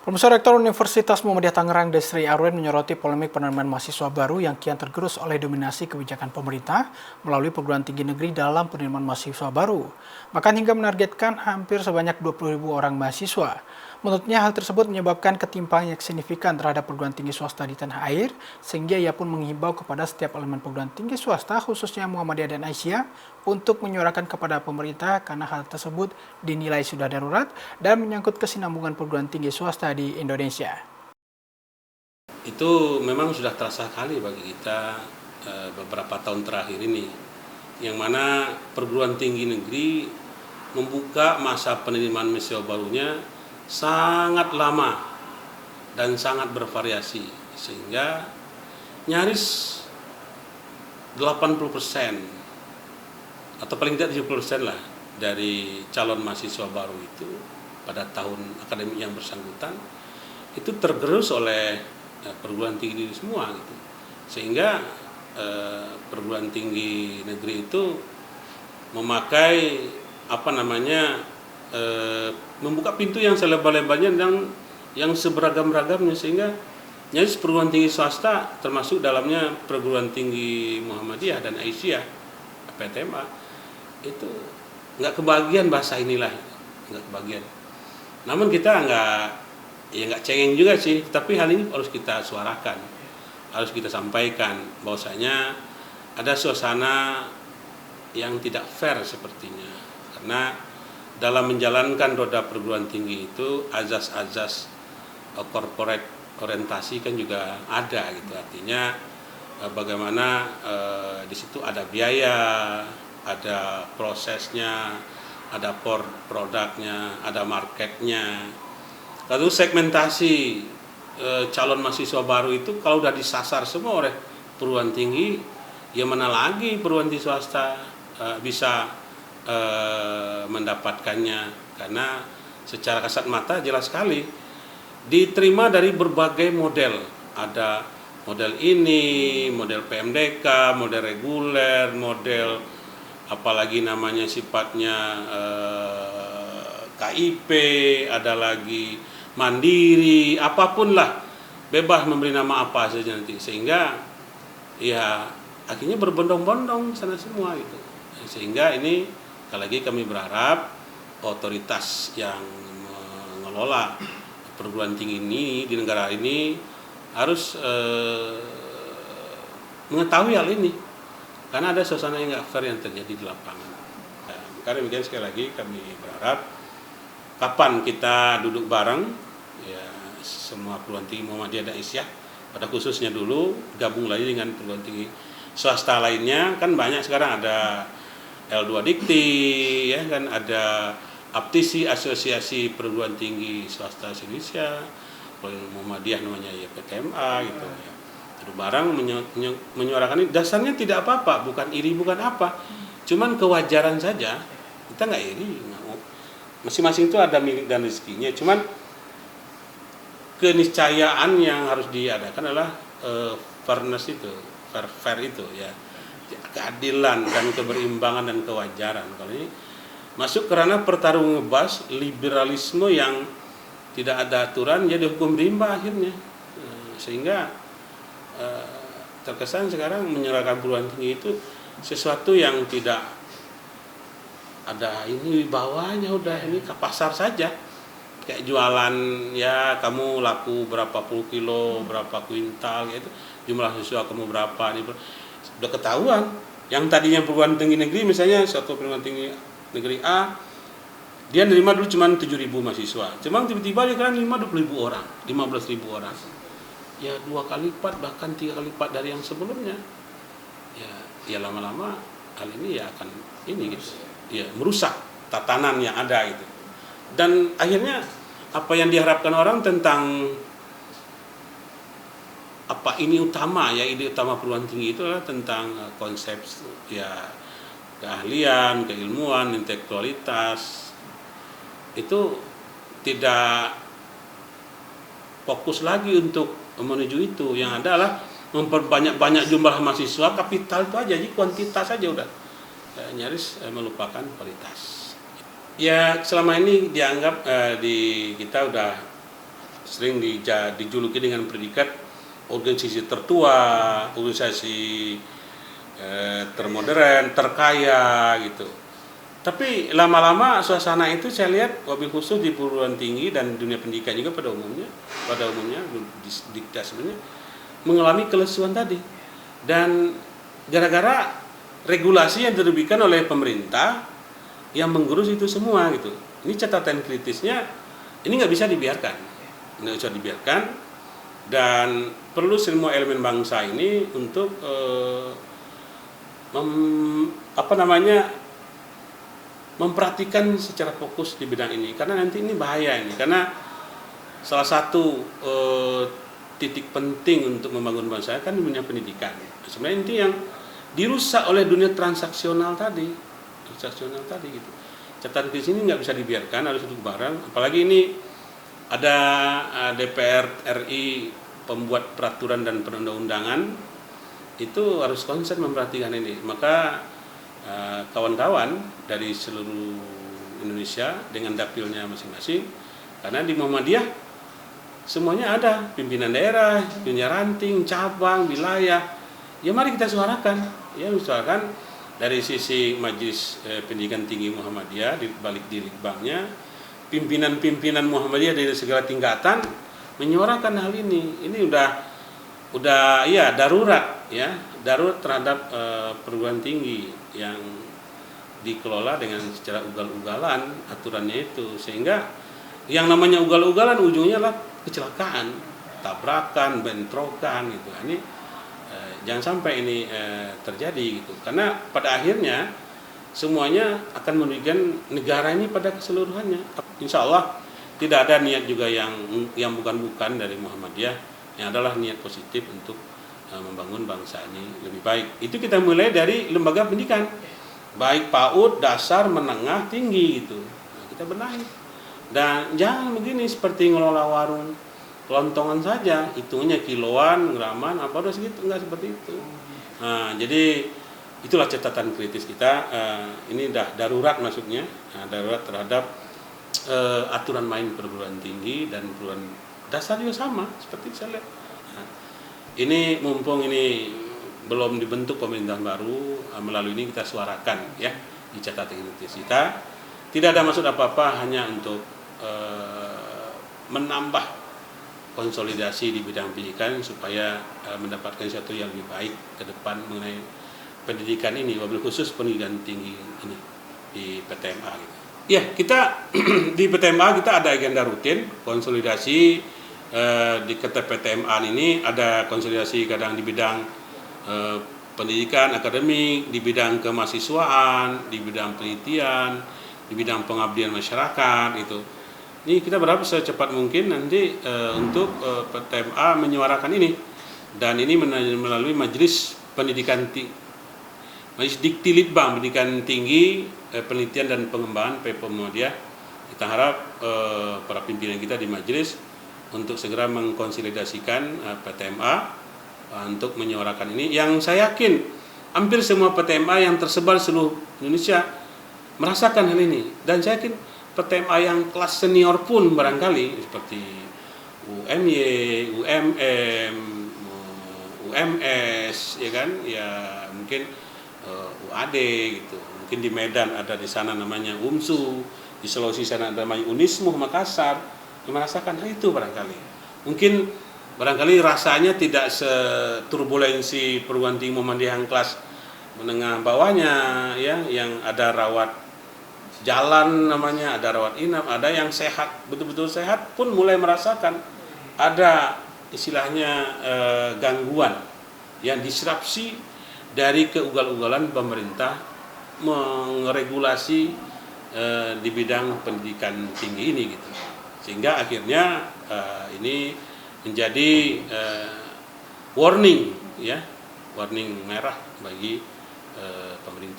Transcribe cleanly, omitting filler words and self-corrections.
Profesor Rektor Universitas Muhammadiyah Tangerang Desri Arwen menyoroti polemik penerimaan mahasiswa baru yang kian tergerus oleh dominasi kebijakan pemerintah melalui perguruan tinggi negeri dalam penerimaan mahasiswa baru. Bahkan hingga menargetkan hampir sebanyak 20.000 orang mahasiswa. Menurutnya hal tersebut menyebabkan ketimpangan yang signifikan terhadap perguruan tinggi swasta di tanah air, sehingga ia pun menghimbau kepada setiap elemen perguruan tinggi swasta, khususnya Muhammadiyah dan Aisyah, untuk menyuarakan kepada pemerintah karena hal tersebut dinilai sudah darurat dan menyangkut kesinambungan perguruan tinggi swasta di Indonesia. Itu memang sudah terasa kali bagi kita beberapa tahun terakhir ini, yang mana perguruan tinggi negeri membuka masa penerimaan mahasiswa barunya sangat lama dan sangat bervariasi, sehingga nyaris 80% atau paling tidak 70% lah dari calon mahasiswa baru itu pada tahun akademik yang bersangkutan itu tergerus oleh perguruan tinggi semua gitu. Sehingga perguruan tinggi negeri itu memakai membuka pintu yang selebar-lebarnya dan yang seberagam-ragamnya, sehingga nyaris perguruan tinggi swasta termasuk dalamnya perguruan tinggi Muhammadiyah dan Aisyah PTMA itu nggak kebagian bahasa inilah, nggak kebagian. Namun kita nggak cengeng juga sih, tapi hal ini harus kita suarakan, harus kita sampaikan bahwasanya ada suasana yang tidak fair sepertinya, karena dalam menjalankan roda perguruan tinggi itu azas-azas corporate orientasi kan juga ada gitu. Artinya bagaimana di situ ada biaya, ada prosesnya, ada produknya, ada marketnya. Lalu segmentasi calon mahasiswa baru itu kalau udah disasar semua oleh perguruan tinggi, ya mana lagi perguruan tinggi swasta bisa mendapatkannya, karena secara kasat mata jelas sekali diterima dari berbagai model. Ada model ini, model PMDK, model reguler, model apalagi namanya sifatnya KIP, ada lagi mandiri, apapun lah, bebas memberi nama apa saja nanti, sehingga ya akhirnya berbondong-bondong sana semua gitu. Sehingga ini sekali lagi kami berharap otoritas yang mengelola perguruan tinggi ini di negara ini harus mengetahui hal ini, karena ada suasana yang nggak fair yang terjadi di lapangan. Karena demikian sekali lagi kami berharap kapan kita duduk bareng ya semua perguruan tinggi Muhammadiyah dan Aisyah, pada khususnya dulu gabung lagi dengan perguruan tinggi swasta lainnya, kan banyak sekarang, ada L2 Dikti ya kan, ada APTISI, Asosiasi Perguruan Tinggi Swasta Indonesia, Muhammadiyah namanya ya PTMA gitu ya. Duduk bareng menyuarakan ini, dasarnya tidak apa-apa, bukan iri, bukan apa, cuman kewajaran saja. Kita nggak iri, masing-masing itu ada milik dan rezekinya, cuman keniscayaan yang harus diadakan adalah fairness itu, fair itu ya, keadilan dan keberimbangan dan kewajaran. Kalau ini masuk karena pertarungan bebas, liberalisme yang tidak ada aturan, jadi hukum rimba akhirnya. Sehingga terkesan sekarang menyerahkan perguruan tinggi itu sesuatu yang tidak ada ini bawahnya, udah ini ke pasar saja, kayak jualan ya, kamu laku berapa puluh kilo, berapa kuintal gitu, jumlah siswa kamu berapa, ini udah ketahuan. Yang tadinya perguruan tinggi negeri, misalnya satu perguruan tinggi negeri A, dia nerima dulu cuma 7.000 mahasiswa, cuma tiba-tiba dia kan 20.000 orang, 15.000 orang, ya 2 kali lipat, bahkan 3 kali lipat dari yang sebelumnya. Ya lama-lama hal ini ya akan ini gitu, ya merusak tatanan yang ada gitu. Dan akhirnya apa yang diharapkan orang tentang apa ini utama ya, ide utama perguruan tinggi itu adalah tentang konsep ya keahlian, keilmuan, intelektualitas, itu tidak fokus lagi untuk menuju itu. Yang ada adalah memperbanyak jumlah mahasiswa, kapital itu aja, jadi kuantitas saja udah nyaris melupakan kualitas. Ya selama ini dianggap kita udah sering dijuluki dengan predikat organisasi tertua, organisasi termodern, terkaya gitu. Tapi lama-lama suasana itu saya lihat wabil khusus di perguruan tinggi dan dunia pendidikan juga pada umumnya sebenarnya mengalami kelesuan tadi. Dan gara-gara regulasi yang diterbitkan oleh pemerintah yang menggerus itu semua gitu. Ini catatan kritisnya, ini nggak bisa dibiarkan, dan perlu semua elemen bangsa ini untuk memperhatikan secara fokus di bidang ini, karena nanti ini bahaya ini, karena salah satu titik penting untuk membangun bangsa kan dunia pendidikan. Sebenarnya itu yang dirusak oleh dunia transaksional tadi gitu. Catatan kritis ini nggak bisa dibiarkan, harus duduk bareng. Apalagi ini ada DPR RI, pembuat peraturan dan perundang-undangan, itu harus konsen memperhatikan ini. Maka kawan-kawan dari seluruh Indonesia dengan dapilnya masing-masing, karena di Muhammadiyah semuanya ada, pimpinan daerah, pimpinan ranting, cabang, wilayah. Ya mari kita suarakan, suarakan dari sisi Majelis Pendidikan Tinggi Muhammadiyah di balik di Litbangnya, pimpinan Muhammadiyah dari segala tingkatan menyuarakan hal ini. Ini udah ya darurat terhadap perguruan tinggi yang dikelola dengan secara ugal-ugalan aturannya itu, sehingga yang namanya ugal-ugalan ujungnya adalah kecelakaan, tabrakan, bentrokan gitu. Ini jangan sampai ini terjadi gitu, karena pada akhirnya semuanya akan merugikan negara ini pada keseluruhannya. Insya Allah tidak ada niat juga yang bukan-bukan dari Muhammadiyah, yang adalah niat positif untuk membangun bangsa ini lebih baik. Itu kita mulai dari lembaga pendidikan, baik PAUD, dasar, menengah, tinggi gitu. Nah, kita benahi. Dan jangan begini seperti ngelola warung kelontongan saja, hitungnya kiloan, graman, apa udah segitu, enggak seperti itu. Nah, jadi itulah catatan kritis kita. Ini dah darurat maksudnya, darurat terhadap aturan main perguruan tinggi dan perguruan dasar juga sama seperti saya lihat. Nah, ini mumpung ini belum dibentuk pemerintahan baru, melalui ini kita suarakan ya di catatan kritis kita. Tidak ada maksud apa-apa, hanya untuk menambah konsolidasi di bidang pendidikan supaya mendapatkan sesuatu yang lebih baik ke depan mengenai pendidikan ini, wabil khusus pendidikan tinggi ini di PTMA gitu. Ya, kita di PTMA kita ada agenda rutin konsolidasi di PTMA ini, ada konsolidasi kadang di bidang pendidikan akademik, di bidang kemahasiswaan, di bidang penelitian, di bidang pengabdian masyarakat itu. Ini kita berharap secepat mungkin nanti untuk PTMA menyuarakan ini, dan ini melalui Majelis Pendidikan Majelis Dikti Litbang Pendidikan Tinggi, Penelitian dan Pengembangan PP Muhammadiyah. Kita harap para pimpinan kita di majelis untuk segera mengkonsolidasikan PTMA untuk menyuarakan ini, yang saya yakin hampir semua PTMA yang tersebar seluruh Indonesia merasakan hal ini, dan saya yakin PTMA yang kelas senior pun barangkali seperti UMY, UMM, UMS, ya kan, ya mungkin UAD gitu, mungkin di Medan ada di sana namanya UMSU, di Sulawesi sana ada namanya Unismu Makassar, merasakan hal itu barangkali. Mungkin barangkali rasanya tidak seturbulensi perguruan tinggi Muhammadiyah yang kelas menengah bawahnya ya, yang ada rawat jalan namanya, ada rawat inap, ada yang sehat, betul-betul sehat pun mulai merasakan ada istilahnya gangguan yang disrupsi dari keugal-ugalan pemerintah meregulasi di bidang pendidikan tinggi ini gitu. Sehingga akhirnya ini menjadi warning ya, warning merah bagi pemerintah.